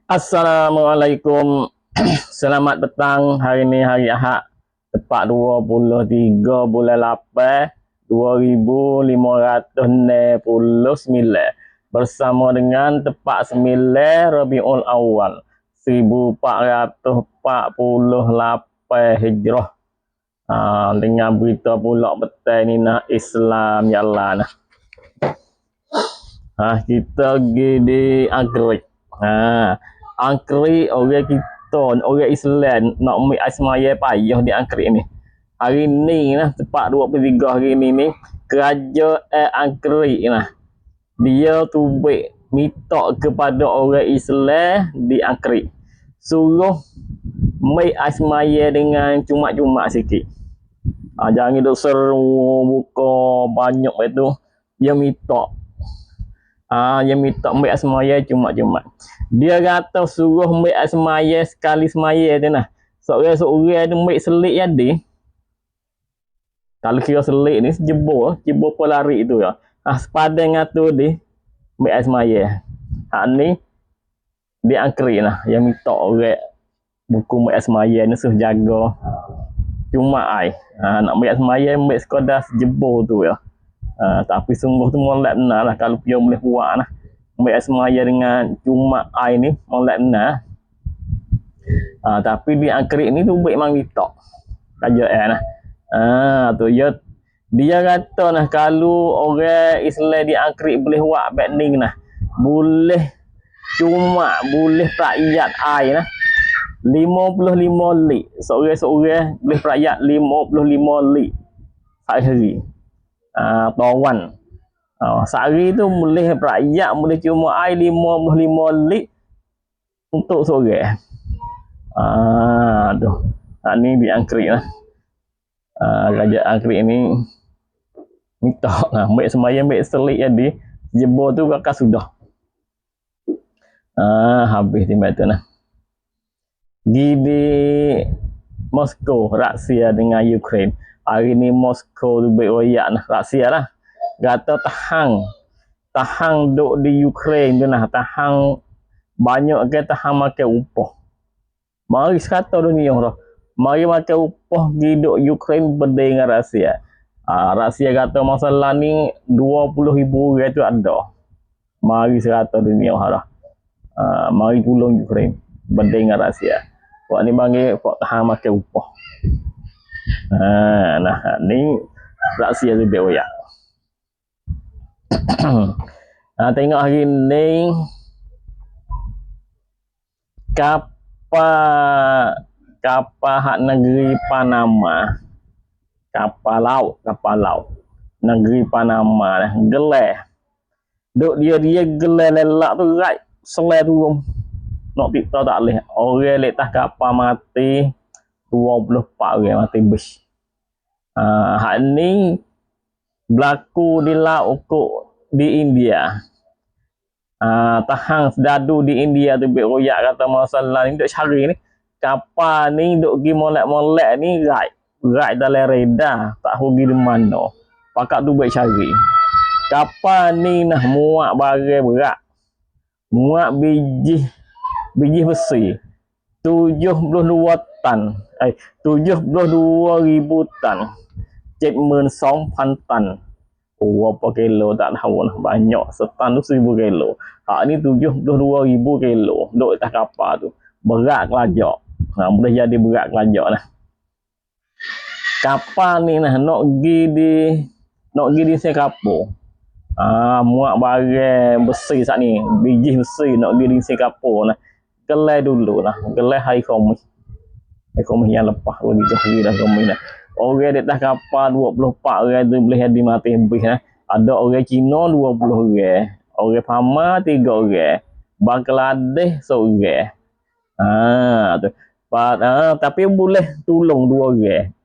Assalamualaikum. Selamat petang. Hari ini hari Ahad. Tepat 23 bulan 8 2569. Bersama dengan tepat 9 Rabiul Awal 1448 Hijrah. Dengan berita pula petang ni nah Islam jalan nah. Kita pergi di Angkrik. Angkrik orang kita, orang Islam nak ambil asmaya payah di Angkrik ni. Hari ni lah, tepat 23 hari ni kerajaan Angkrik lah. Dia tubik minta kepada orang Islam di Angkrik. Suruh ambil asmaya dengan cuma-cuma sikit. Jangan duk seru buka banyak itu. Dia minta. Yang minta ambil asmaya cuma-cuma. Dia kata suruh ambil asmaya sekali semaya tu nah. Seorang-seorang tu ambil selik jadi. Kalau kira selik ni jebol pelari tu ya. Sepadan ngatu dia ambil asmaya. Ni dia Angkrik lah yang minta orang buku ambil asmaya ni suruh jaga cuma ai. Nak ambil asmaya ambil sekadar jebol tu ya. Tapi sungguh tu molek benar lah kalau dia boleh buat lah. Ambil asmaya dengan cuma air ni molek benar. Tapi di Angkrik ni tu baik memang ditok. Kerajaan lah. Tu dia kata nah kalau orang Islam di Angkrik boleh buat banding nah. Boleh rakyat air nah. 55 lik. Seorang-seorang boleh rakyat 55 lik. Sehari. Tawan. Sehari tu boleh rakyat boleh cuma air 55 lit untuk seorang. Ni di Angkrik lah. Kerajaan Angkrik ni minta lah ambil semaya ambil selik jadi jebol tu kakak sudah. Habis di tu nah. Di Moskow, Rusia dengan Ukraine. Hari ni Moskow tu beroyak nah, Rusia lah. Kata tahang duk di Ukraine tu nah, tahang banyak ke tahang makan upah. Mari sekata dunia dah. Mari makan upah di duk Ukraine berdaya dengan Rusia. Rusia kata masalah ni 20,000 orang tu ada. Mari sekata dunia dah. Mari tolong Ukraine berdaya dengan Rusia. Buat ni panggil buat tahang makan upah. Ni Rusia tu beroyak. Tengok hari ni kapal hak negeri Panama, kapal laut negeri Panama gelar duk dia gelar lelak tu right selai turun nak kita tak boleh orang letak kapal mati 24 orang mati bus. Hak ni berlaku di laut di India. Tahang sedadu di India tu beroyak kata masalah ni duk cari ni kapal ni duk pergi molek-molek ni right dalam radar tak pergi di mana pakak tu baik cari kapal ni nah muat barang berat, muat biji besi 72 tan 72,000 tan 72,000 tan. Berapa kilo tak tahu lah. Banyak. Setan tu 1,000 kilo. Hak ni 72,000 kilo. Duk atas kapal tu. Berat kelajak. Boleh jadi berat kelajak lah. Kapal ni nah nak pergi di Singapura. Muat barang besi saat ni. Biji besi nak pergi di Singapura lah. Gelai dulu lah. Gelai hari Khamis. Hari Khamis yang lepas. 23 hari dah Khamis lah. Orang di atas kapal 24 orang tu boleh jadi mati habis lah. Ada orang Cina 20 orang. Orang Pama 3 orang. Bangladesh seorang. Tu. Tapi boleh tolong 2 orang.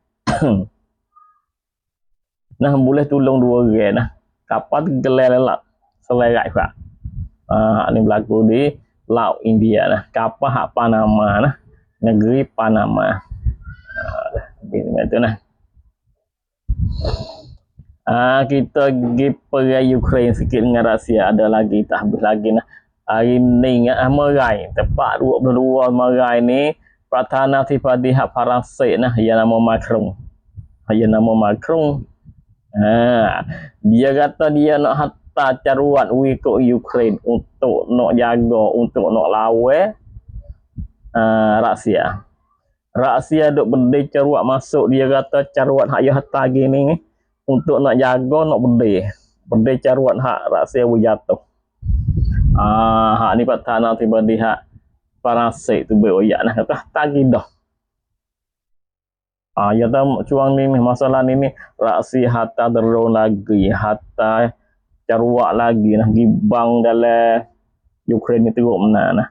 Nah boleh tolong 2 orang nah. Kapal gelai lelak. Selerak pak. Ni berlaku di Laut India nah. Kapal hak Panama nah. Negeri Panama. Itu nah. Kita pergi perang Ukraine sikit dengan Rusia. Ada lagi tak habis lagi nah. hari ni Merai tepat 22 Merai ni Perdana-Menteri hak Perancis nah yang nama Macron. Dia kata dia nak hantar caruan ke Ukraine untuk nak jaga, untuk nak lawan Rusia. Rusia duk berdeh caruat masuk, dia kata caruat hak dia hantar gini ni untuk nak jaga, nak berdeh caruat hak Rusia berjatuh. Hak ni Perdana-Menteri hak Perancis tu beroyak nah kata tagi dah. Ya tahu cuang ni masalah ni Rusia hantar drone lagi, hantar caruak lagi nah gibang dalam Ukraine ni teruk menang nah.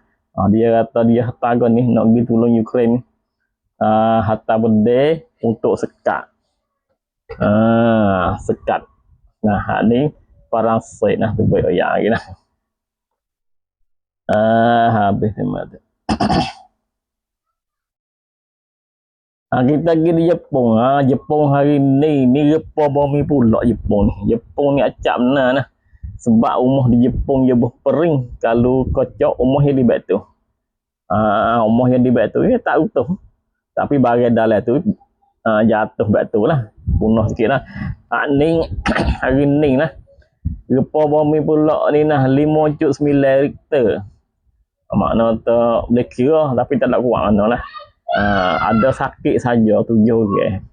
Dia kata dia hantar ni nak pergi tolong Ukraine. Hantar berdeh untuk sekat. Sekat. Nah, hak ni Perancis nah tu beroyak lagi nah. Habis tema tu. Kita pergi di Jepun. Jepun hari ni repa bumi pula Jepun ni. Jepun ni acap benar nah. Sebab rumah di Jepun dia berpering. Kalau kocok rumah yang di batu. Rumah yang di batu dia tak utuh. Tapi bahagian dalam tu jatuh batu lah. Punah sikit lah. Hari ni lah. Repa bumi pula ni nah 5.9 Richter. Makna tu boleh kira tapi tak nak kuat mana lah. Ada sakit saja 7 orang.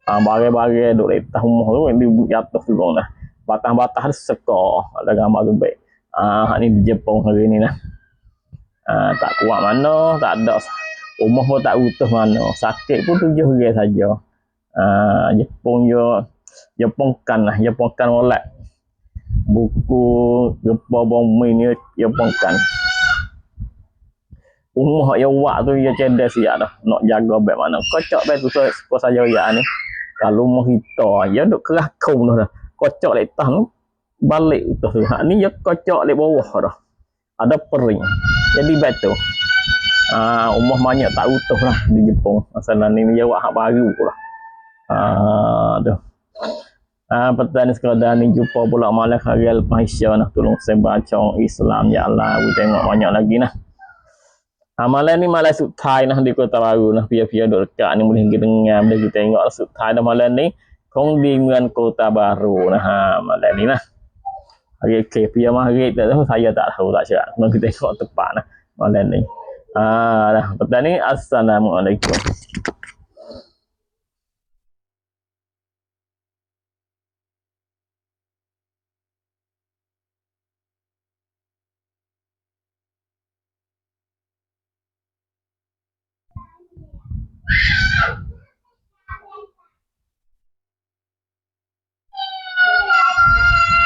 Bagai-bagai duk letak rumah tu yang jatuh turun lah. Batang-batang sekar. Ada gambar tu baik. Ni di Jepun hari ni lah. Tak kuat mana, tak ada rumah pun tak utuh mana. Sakit pun 7 orang saja. Jepun kan molek. Buku gempa bumi ni Jepun kan. Rumah yang wak tu dia cerdas siap dah. Nak jaga baik mana. Kocok baik tu suka saja ya ni. Kalau rumah kita dia duk kerakung dah. Kocok lek tang balik tu. Hak ni dia kocok lek bawah dah. Ada pering. Jadi batu. Rumah banyak tak utuh lah di Jepun. Masalah ni dia wak hak baru lah. Tu. Petang ni sekadar ni jumpa pula malam hari Al-Maisya nah. Tolong saya baca Islam ya Allah. Kita tengok banyak lagi nah. Malam ni malam sutai nah di Kota Baru nah. Pia-pia duk dekat ni boleh pergi dengar, boleh kita tengok sutai dah malam ni. Kong di Kota Baru nah. Malam ni nah. Hari ke pia maghrib tak tahu, saya tak tahu tak syak. Nak kita tengok tepat nah malam ni. Dah petang ni assalamualaikum.